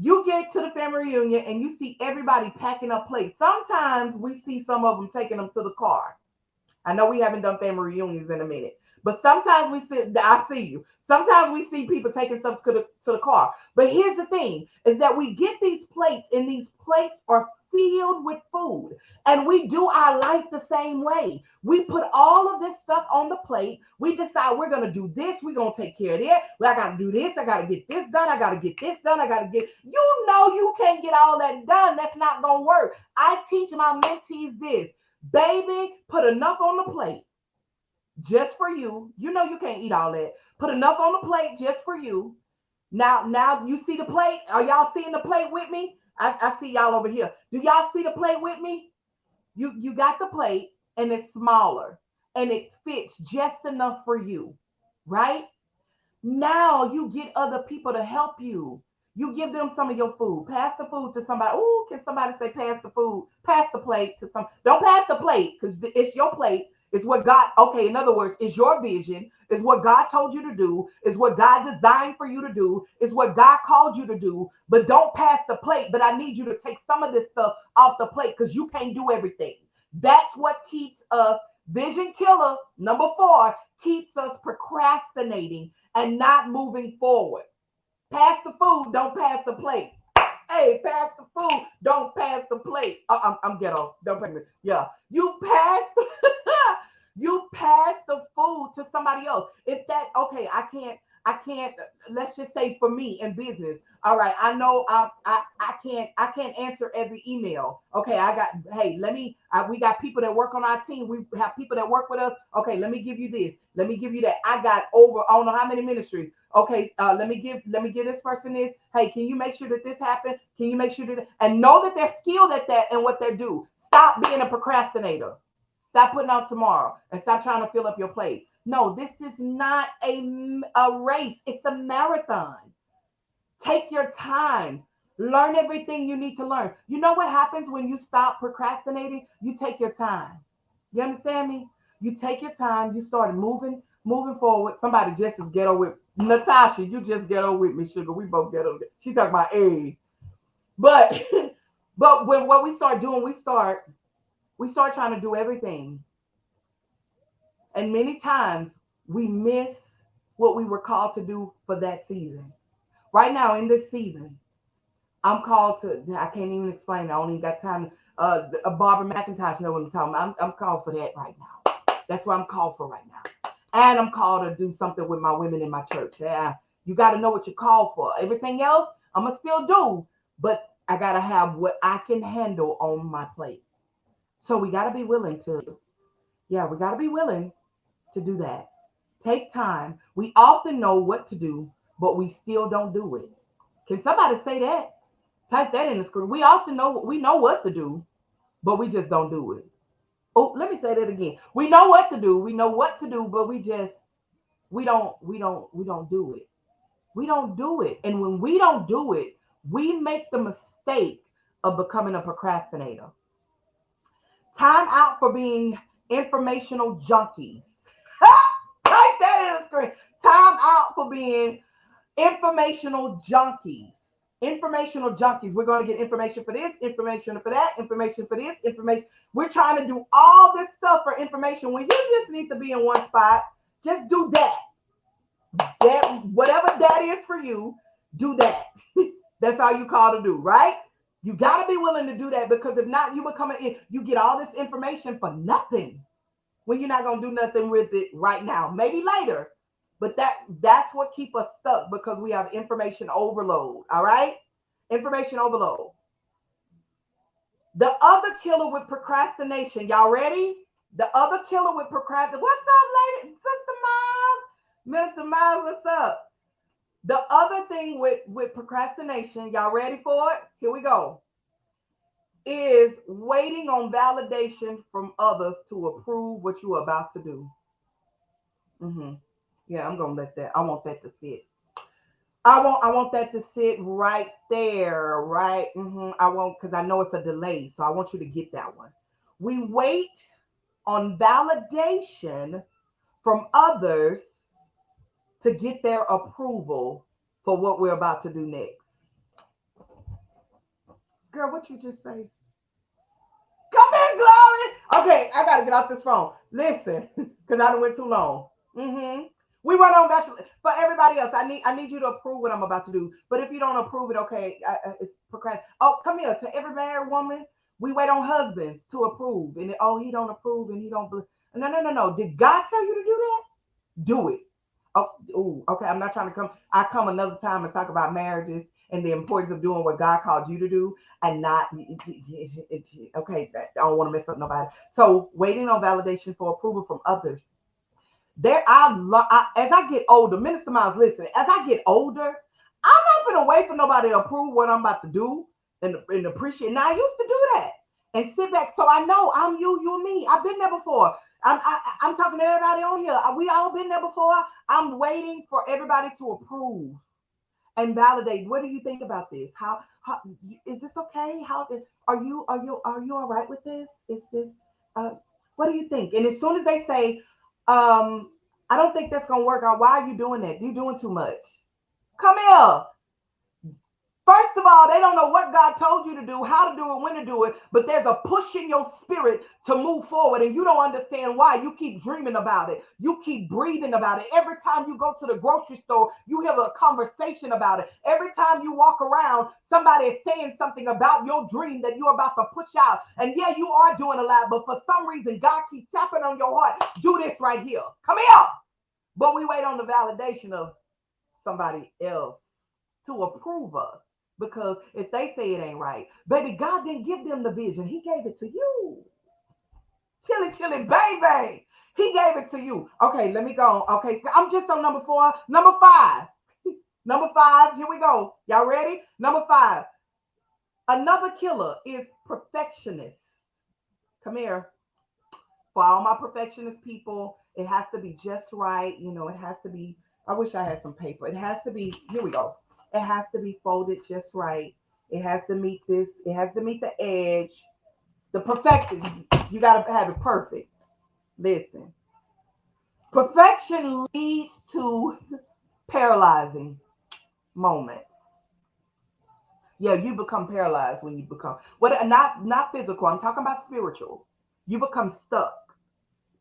You get to the family reunion and you see everybody packing up plates. Sometimes we see some of them taking them to the car. I know we haven't done family reunions in a minute, but sometimes I see you. Sometimes we see people taking stuff to the car. But here's the thing is that we get these plates and these plates are filled with food, and we do our life the same way. We put all of this stuff on the plate. We decide we're going to do this. We're going to take care of that. Well, I got to do this. I got to get this done. I got to get this done. You can't get all that done. That's not going to work. I teach my mentees this. Baby, put enough on the plate just for you. You know you can't eat all that. Put enough on the plate just for you. Now you see the plate? Are y'all seeing the plate with me? I see y'all over here. Do y'all see the plate with me? You got the plate and it's smaller and it fits just enough for you, right? Now you get other people to help you. You give them some of your food. Pass the food to somebody. Oh, can somebody say pass the food? Pass the plate to some. Don't pass the plate because it's your plate. It's what God, okay, in other words, it's your vision. It's what God told you to do. It's what God designed for you to do. It's what God called you to do. But don't pass the plate. But I need you to take some of this stuff off the plate because you can't do everything. That's what keeps us, vision killer, number 4, keeps us procrastinating and not moving forward. Pass the food, don't pass the plate. Hey, pass the food, don't pass the plate. I'm ghetto. Don't pay me. Yeah, you pass. You pass the food to somebody else. If that okay, I can't. I can't, let's just say for me in business. All right, I know I can't answer every email. Okay, I got, hey, we got people that work on our team. We have people that work with us. Okay, let me give you this. Let me give you that. I got over, I don't know how many ministries. Okay, let me give this person this. Hey, can you make sure that this happened? Can you make sure that, and know that they're skilled at that and what they do. Stop being a procrastinator. Stop putting out tomorrow and stop trying to fill up your plate. No, this is not a race. It's a marathon. Take your time. Learn everything you need to learn. You know what happens when you stop procrastinating? You take your time. You understand me? You take your time. You start moving forward. Somebody just as ghetto with Natasha. You just ghetto with me, sugar. We both ghetto. She talking about age, but but when what we start doing, we start trying to do everything, and many times we miss what we were called to do for that season. Right now in this season, I'm called to. I can't even explain. I don't even got time. Barbara McIntosh know what I'm talking about. I'm called for that right now. That's what I'm called for right now. And I'm called to do something with my women in my church. Yeah, you got to know what you're called for. Everything else, I'm gonna still do, but I gotta have what I can handle on my plate. So we gotta be willing to. Yeah, we gotta be willing to do that. Take time. We often know what to do, but we still don't do it. Can somebody say that? Type that in the screen. We know what to do, but we just don't do it. Oh, let me say that again. We know what to do. We know what to do, but we don't do it. We don't do it. And when we don't do it, we make the mistake of becoming a procrastinator. Time out for being informational junkies. Type that in the screen. Time out for being informational junkies. Informational junkies. We're going to get information for this, information for that, information for this, information. We're trying to do all this stuff for information when you just need to be in one spot. Just do that. That whatever that is for you, do that. That's all you call to do, right? You got to be willing to do that because if not, you get all this information for nothing when you're not going to do nothing with it right now. Maybe later, but that's what keep us stuck because we have information overload. All right, information overload. The other killer with procrastination. Y'all ready? The other killer with procrastination. What's up, lady? Sister Miles, Minister Miles, what's up? The other thing with procrastination. Y'all ready for it? Here we go. Is waiting on validation from others to approve what you're about to do. Hmm. Yeah, I'm gonna let that. I want that to sit. I want that to sit right there, right? I want because I know it's a delay, so I want you to get that one. We wait on validation from others to get their approval for what we're about to do next. Girl, what you just say? Come in, Glory. Okay, I gotta get off this phone. Listen, because I done went too long. We run on bachelor for everybody else. I need you to approve what I'm about to do. But if you don't approve it, okay, it's procrastinate. Oh, come here to every married woman. We wait on husbands to approve, and oh, he don't approve, and he don't. No, no, no, no. Did God tell you to do that? Do it. Oh, ooh, okay. I'm not trying to come. I come another time and talk about marriages and the importance of doing what God called you to do, and not. Okay, I don't want to mess up nobody. So waiting on validation for approval from others. As I get older, Minister Miles, listen. As I get older, I'm not gonna wait for nobody to approve what I'm about to do and appreciate. Now I used to do that and sit back. So I know I'm you and me. I've been there before. I'm talking to everybody on here. We all been there before. I'm waiting for everybody to approve and validate. What do you think about this? How is this okay? How are you all right with this? Is this uh what do you think? And as soon as they say, I don't think that's gonna work out. Why are you doing that? You're doing too much. Come here. First of all, they don't know what God told you to do, how to do it, when to do it, but there's a push in your spirit to move forward, and you don't understand why. You keep dreaming about it. You keep breathing about it. Every time you go to the grocery store, you have a conversation about it. Every time you walk around, somebody is saying something about your dream that you're about to push out. And yeah, you are doing a lot, but for some reason, God keeps tapping on your heart. Do this right here. Come here. But we wait on the validation of, somebody else to approve us. Because if they say it ain't right, baby, God didn't give them the vision. He gave it to you. Chilly, chilly, baby. He gave it to you. Okay, let me go. Okay, I'm just on number 4. Number 5. Number 5. Here we go. Y'all ready? Number 5. Another killer is perfectionist. Come here. For all my perfectionist people, it has to be just right. It has to be. I wish I had some paper. It has to be. Here we go. It has to be folded just right. It has to meet this. It has to meet the edge. The perfection. You got to have it perfect. Listen. Perfection leads to paralyzing moments. Yeah, you become paralyzed when you become what not physical. I'm talking about spiritual. You become stuck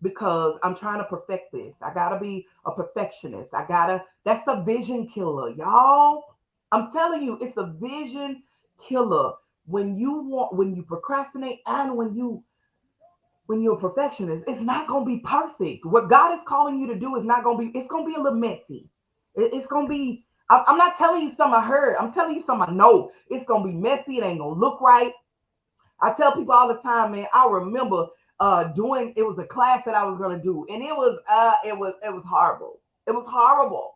because I'm trying to perfect this. I gotta be a perfectionist. That's a vision killer, y'all. I'm telling you, it's a vision killer when you procrastinate and when you're a perfectionist, it's not gonna be perfect. What God is calling you to do is not gonna be, it's gonna be a little messy. It's gonna be, I'm not telling you something I heard, I'm telling you something I know. It's gonna be messy, it ain't gonna look right. I tell people all the time, man, I remember doing it was a class that I was gonna do, and it was horrible. It was horrible.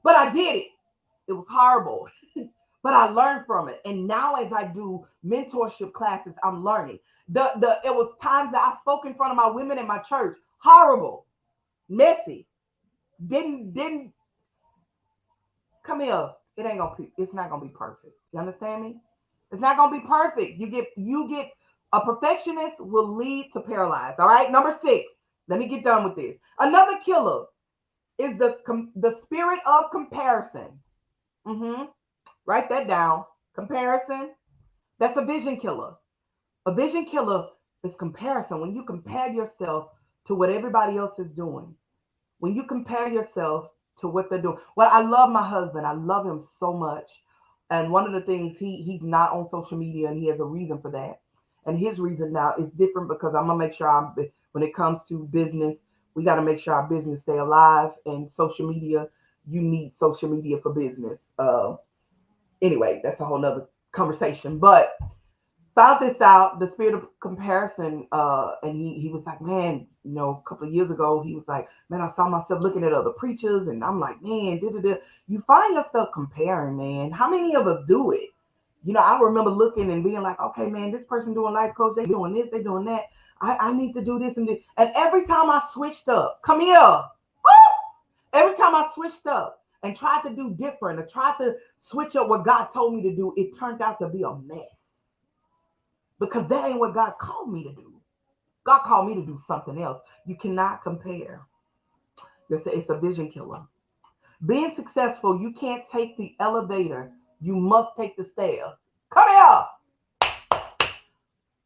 But I did it. It was horrible. But I learned from it. And now as I do mentorship classes, I'm learning. It was times that I spoke in front of my women in my church. Horrible, messy. Didn't come here. It's not gonna be perfect. You understand me? It's not gonna be perfect. You get a perfectionist will lead to paralyzed. All right. Number 6. Let me get done with this. Another killer is the spirit of comparison. Mm-hmm. Write that down. Comparison. That's a vision killer. A vision killer is comparison. When you compare yourself to what everybody else is doing, when you compare yourself to what they're doing. Well, I love my husband. I love him so much. And one of the things he's not on social media, and he has a reason for that. And his reason now is different because I'm gonna make sure when it comes to business, we got to make sure our business stay alive. And social media, you need social media for business. Anyway, that's a whole nother conversation. But found this out, the spirit of comparison, and he was like, man, a couple of years ago, he was like, man, I saw myself looking at other preachers, and I'm like, man, you find yourself comparing, man. How many of us do it? I remember looking and being like, okay, man, this person doing life coach, they doing this, they doing that. I need to do this and this. And every time I switched up, come here, woo! Every time I switched up and tried to do different, or tried to switch up what God told me to do, it turned out to be a mess because that ain't what God called me to do. God called me to do something else. You cannot compare. It's a vision killer. Being successful, you can't take the elevator. You must take the stairs. Come here.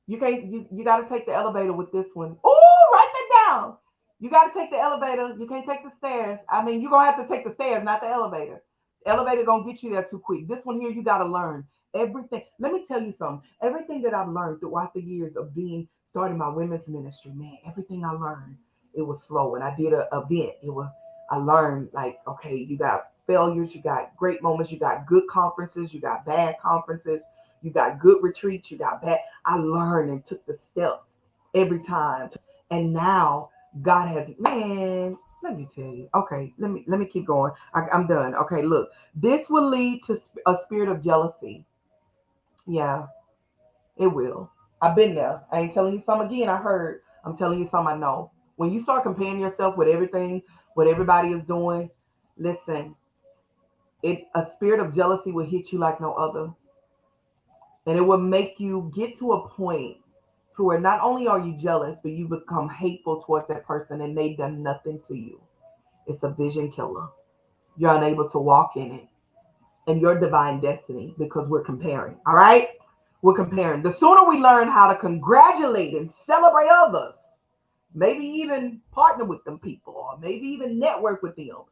You can't. You got to take the elevator with this one. Oh, write that down. You got to take the elevator. You can't take the stairs. I mean, you're gonna have to take the stairs, not the elevator. The elevator gonna get you there too quick. This one here, you got to learn everything. Let me tell you something. Everything that I've learned throughout the years of starting my women's ministry, man, everything I learned, it was slow. And I did a event. I learned like, okay, you got failures, you got great moments, you got good conferences, you got bad conferences, you got good retreats, you got bad. I learned and took the steps every time. And now God has, man, let me tell you. Okay, let me keep going. I'm done. Okay, look, this will lead to a spirit of jealousy. Yeah, it will. I've been there. I ain't telling you some again. I heard. I'm telling you some I know. When you start comparing yourself with everything, what everybody is doing, listen, a spirit of jealousy will hit you like no other. And it will make you get to a point to where not only are you jealous, but you become hateful towards that person and they've done nothing to you. It's a vision killer. You're unable to walk in it and your divine destiny because we're comparing. All right? We're comparing. The sooner we learn how to congratulate and celebrate others, maybe even partner with them people, or maybe even network with them.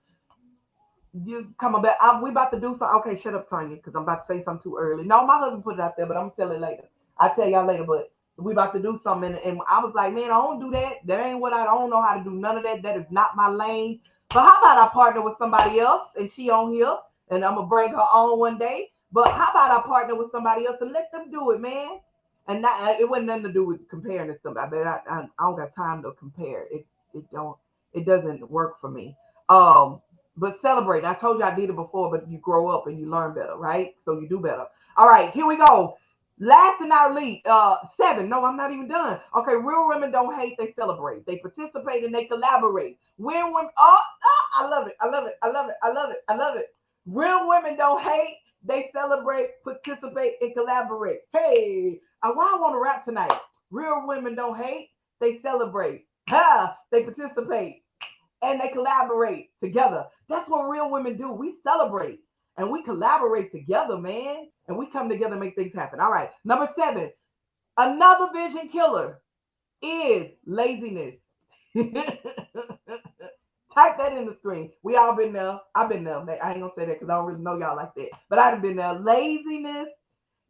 You come about. We about to do something. Okay, shut up, Tonya, because I'm about to say something too early. No, my husband put it out there, but I'm gonna tell it later. I'll tell y'all later. But we about to do something, and I was like, man, I don't do that. That ain't what I don't know how to do. None of that. That is not my lane. But how about I partner with somebody else, and she on here? and I'm gonna bring her on one day. But how about I partner with somebody else and let them do it, man? And not, it wasn't nothing to do with comparing to somebody. But I don't got time to compare. It doesn't work for me. Um, but celebrate. I told you I did it before, but you grow up and you learn better, right? So you do better. All right, here we go. Last and not least, seven. No, I'm not even done. Okay, real women don't hate, they celebrate. They participate and they collaborate. When women, I love it. I love it. I love it. I love it. I love it. Real women don't hate, they celebrate, participate, and collaborate. Hey, why I want to rap tonight. Real women don't hate, they celebrate. They participate and they collaborate together. That's what real women do. We celebrate and we collaborate together, man. And we come together and make things happen. All right. Number seven, another vision killer is laziness. Type that in the screen. We all been there. I've been there. I ain't gonna say that because I don't really know y'all like that. But I've been there. Laziness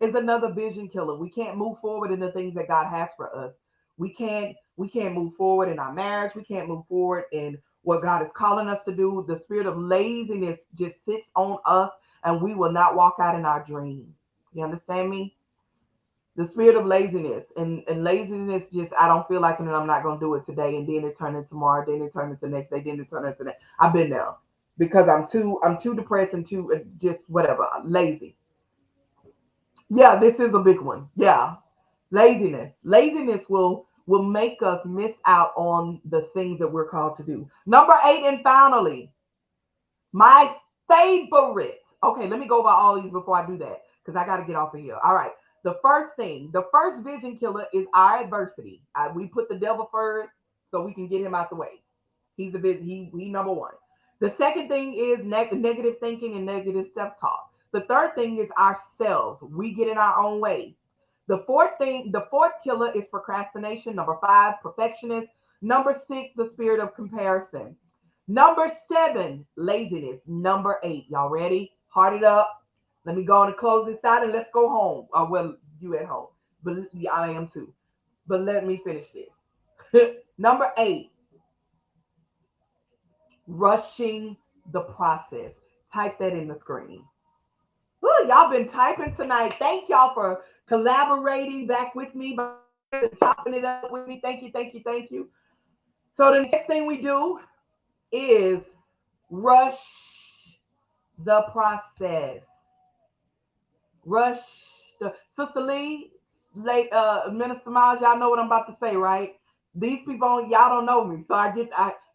is another vision killer. We can't move forward in the things that God has for us. We can't move forward in our marriage. We can't move forward in what God is calling us to do. The spirit of laziness just sits on us and we will not walk out in our dream. You understand me? The spirit of laziness and laziness just I don't feel like it and I'm not gonna do it today and then it turned into tomorrow, then it turned into next day, then it turned into next. I've been there because I'm too depressed and too just whatever lazy. Yeah, this is a big one. Yeah, laziness will make us miss out on the things that we're called to do. Number eight, and finally, my favorite. Okay, let me go over all these before I do that because I got to get off of here. All right. The first vision killer is our adversity. We put the devil first so we can get him out the way. He's a bit he number one. The second thing is negative thinking and negative self talk. The third thing is ourselves. We get in our own way. The fourth killer is procrastination. Number five, perfectionist. Number six, the spirit of comparison. Number seven, laziness. Number eight, y'all ready? Heart it up. Let me go on and close this out and let's go home. Well, you at home, but yeah, I am too. But let me finish this. Number eight, rushing the process. Type that in the screen. Woo, y'all been typing tonight. Thank y'all for collaborating back with me by chopping it up with me. Thank you, thank you, thank you. So the next thing we do is rush the process. Rush the Sister Lee, late Minister Miles, y'all know what I'm about to say, right? These people y'all don't know me. So and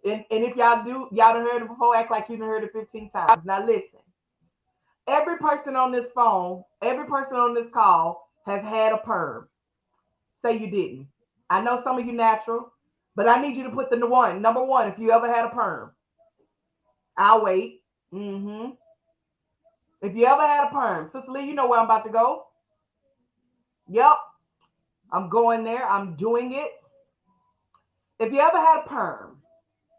if y'all do, y'all done heard it before, act like you done heard it 15 times. Now listen. Every person on this phone, every person on this call has had a perm. Say you didn't. I know some of you natural, but I need you to put the one. Number one, if you ever had a perm. I'll wait. If you ever had a perm. Sister Lee, you know where I'm about to go. Yep. I'm going there. I'm doing it. If you ever had a perm.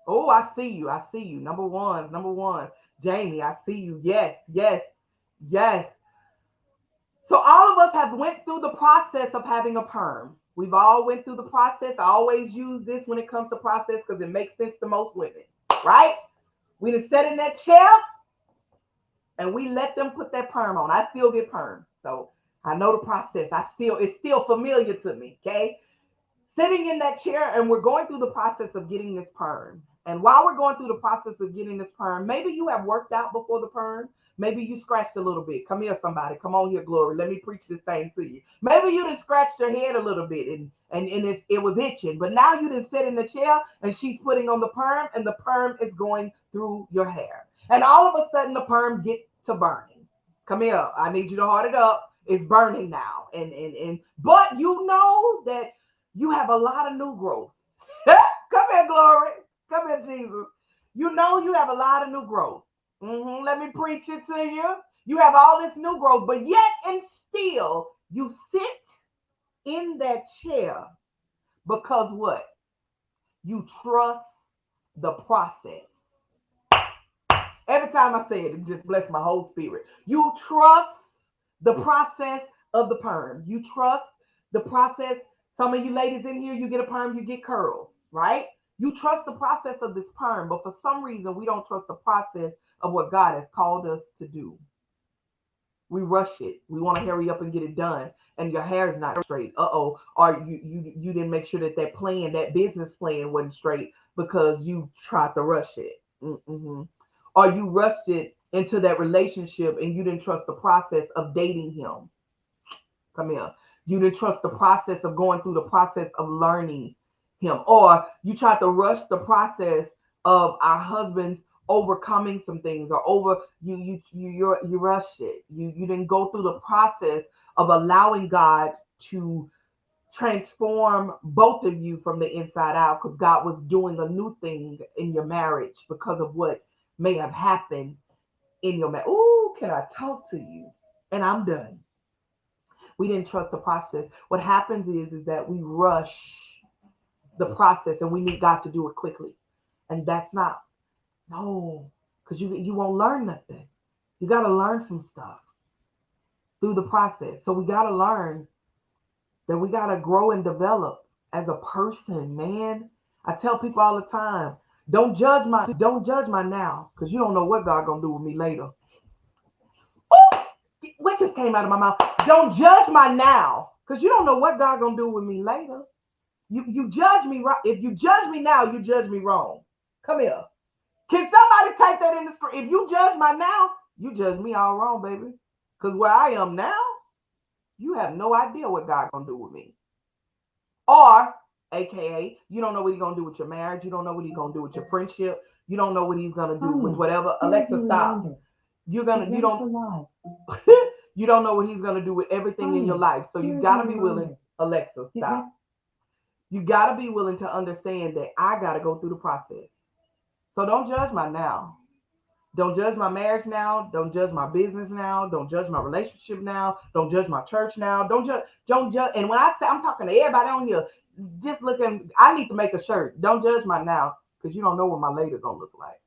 Oh, I see you. I see you. Number one. Number one. Jamie, I see you. Yes, yes, yes. So all of us have went through the process of having a perm. We've all went through the process. I always use this when it comes to process because it makes sense to most women, right? We just sat in that chair and we let them put that perm on. I still get perms, so I know the process. It's still familiar to me. Okay, sitting in that chair and we're going through the process of getting this perm. And while we're going through the process of getting this perm, maybe you have worked out before the perm. Maybe you scratched a little bit. Come here, somebody. Come on here, Glory. Let me preach this thing to you. Maybe you done scratched your head a little bit and it was itching. But now you done sit in the chair and she's putting on the perm and the perm is going through your hair. And all of a sudden the perm gets to burning. Come here. I need you to heart it up. It's burning now. But you know that you have a lot of new growth. Come here, Glory. Come here, Jesus. You know you have a lot of new growth. Let me preach it to you. You have all this new growth, but yet and still you sit in that chair because what? You trust the process. Every time I say it, it just bless my whole spirit. You trust the process of the perm. You trust the process. Some of you ladies in here, you get a perm, you get curls, right? You trust the process of this perm, but for some reason we don't trust the process of what God has called us to do. We rush it. We want to hurry up and get it done, and your hair is not straight. Uh-oh. Or you didn't make sure that plan, that business plan wasn't straight because you tried to rush it. Mm-hmm. Or you rushed it into that relationship and you didn't trust the process of dating him. Come here. You didn't trust the process of going through the process of learning him. Or you tried to rush the process of our husbands overcoming some things, or over you rushed it. You didn't go through the process of allowing God to transform both of you from the inside out, because God was doing a new thing in your marriage because of what may have happened in your marriage. Ooh, can I talk to you? And I'm done. We didn't trust the process. What happens is that we rush the process and we need God to do it quickly. And that's not, no, because you won't learn nothing. You got to learn some stuff through the process. So we got to learn that we got to grow and develop as a person, man. I tell people all the time, don't judge my now, because you don't know what God gonna do with me later. What just came out of my mouth? Don't judge my now, because you don't know what God gonna do with me later. You judge me right. If you judge me now, you judge me wrong. Come here. Can somebody type that in the screen? If you judge my now, you judge me all wrong, baby. Because where I am now, you have no idea what God gonna do with me. Or, AKA, you don't know what he's gonna do with your marriage. You don't know what he's gonna do with your friendship. You don't know what he's gonna do with whatever. Alexa, stop. You don't you don't know what he's gonna do with everything in your life. So you gotta be willing. Alexa, stop. You got to be willing to understand that I got to go through the process. So don't judge my now. Don't judge my marriage now. Don't judge my business now. Don't judge my relationship now. Don't judge my church now. Don't judge. Don't judge. And when I say, I'm talking to everybody on here, just looking. I need to make a shirt. Don't judge my now, because you don't know what my later gonna look like.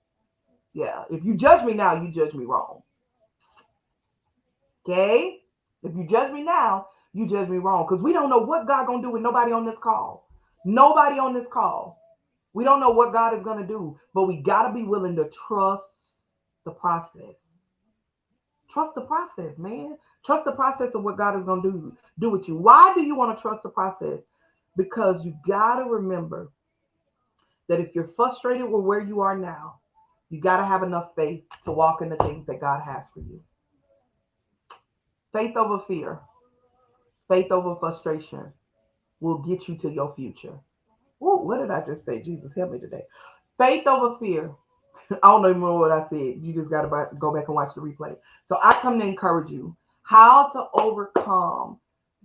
Yeah. If you judge me now, you judge me wrong. Okay. If you judge me now, you judge me wrong, because we don't know what God gonna do with nobody on this call. Nobody on this call. We don't know what God is going to do, but we got to be willing to trust the process. Trust the process, man. Trust the process of what God is going to do with you. Why do you want to trust the process? Because you got to remember that if you're frustrated with where you are now, you got to have enough faith to walk in the things that God has for you. Faith over fear, faith over frustration will get you to your future. Ooh, what did I just say? Jesus, help me today. Faith over fear. I don't even know what I said. You just got to go back and watch the replay. So I come to encourage you how to overcome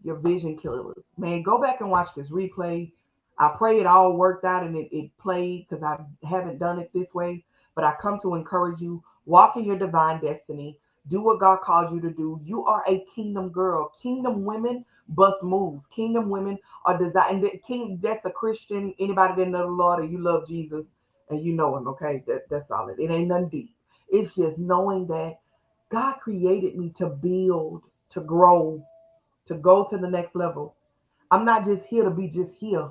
your vision killers. Man, go back and watch this replay. I pray it all worked out and it played, because I haven't done it this way. But I come to encourage you. Walk in your divine destiny. Do what God called you to do. You are a kingdom girl. Kingdom women bust moves. Kingdom women are designed. King, that's a Christian. Anybody that know the Lord or you love Jesus and you know him, okay? That's solid. It ain't nothing deep. It's just knowing that God created me to build, to grow, to go to the next level. I'm not just here to be just here.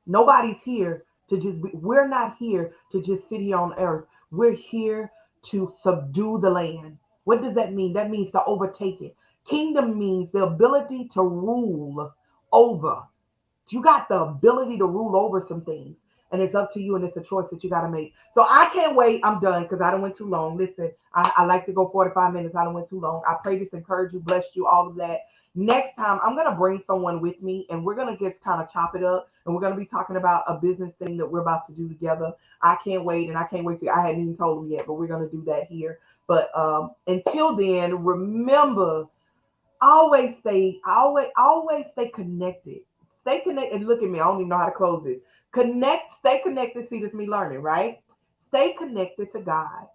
Nobody's here to just be. We're not here to just sit here on earth. We're here to subdue the land. What does that mean? That means to overtake it. Kingdom means the ability to rule over. You got the ability to rule over some things, and it's up to you, and it's a choice that you got to make. So I can't wait. I'm done because I don't went too long. Listen, I like to go 45 minutes. I don't went too long. I pray this encourage you, bless you, all of that. Next time, I'm going to bring someone with me, and we're going to just kind of chop it up, and we're going to be talking about a business thing that we're about to do together. I can't wait, and I can't wait to, I hadn't even told them yet, but we're going to do that here. But until then, remember, always stay connected. Stay connected. And look at me, I don't even know how to close it. Stay connected. See, this is me learning, right? Stay connected to God.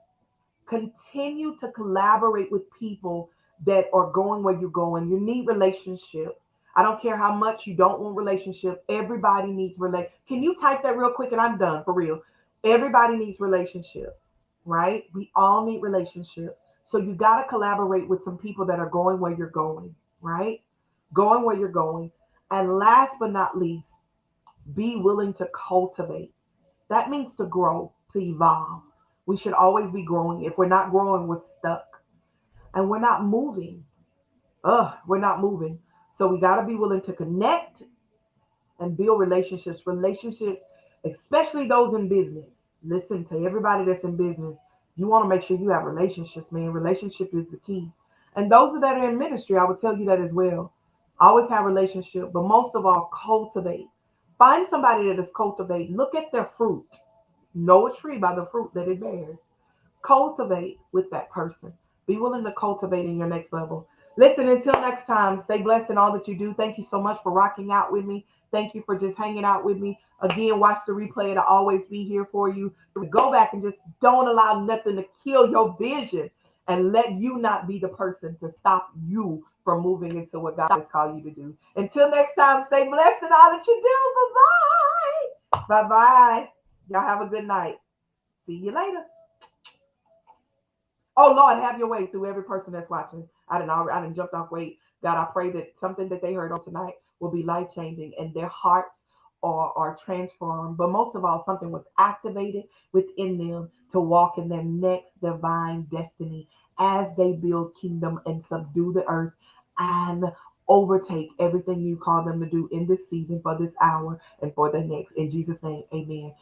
Continue to collaborate with people that are going where you're going. You need relationship. I don't care how much you don't want relationship. Everybody needs Can you type that real quick and I'm done for real? Everybody needs relationship, right? We all need relationship. So you got to collaborate with some people that are going where you're going, right? Going where you're going. And last but not least, be willing to cultivate. That means to grow, to evolve. We should always be growing. If we're not growing, we're stuck and we're not moving. We're not moving. So we got to be willing to connect and build relationships. Relationships, especially those in business. Listen to everybody that's in business. You want to make sure you have relationships, man. Relationship is the key. And those that are in ministry, I would tell you that as well. Always have relationship, but most of all, cultivate. Find somebody that is cultivate. Look at their fruit. Know a tree by the fruit that it bears. Cultivate with that person. Be willing to cultivate in your next level. Listen, until next time, stay blessed in all that you do. Thank you so much for rocking out with me. Thank you for just hanging out with me. Again, watch the replay. It'll always be here for you. Go back and just don't allow nothing to kill your vision and let you not be the person to stop you from moving into what God has called you to do. Until next time, stay blessed in all that you do. Bye bye. Bye bye. Y'all have a good night. See you later. Oh Lord, have your way through every person that's watching. I didn't jumped off weight. God, I pray that something that they heard on tonight will be life changing and their hearts are transformed. But most of all, something was activated within them to walk in their next divine destiny as they build kingdom and subdue the earth and overtake everything you call them to do in this season, for this hour, and for the next. In Jesus' name, amen.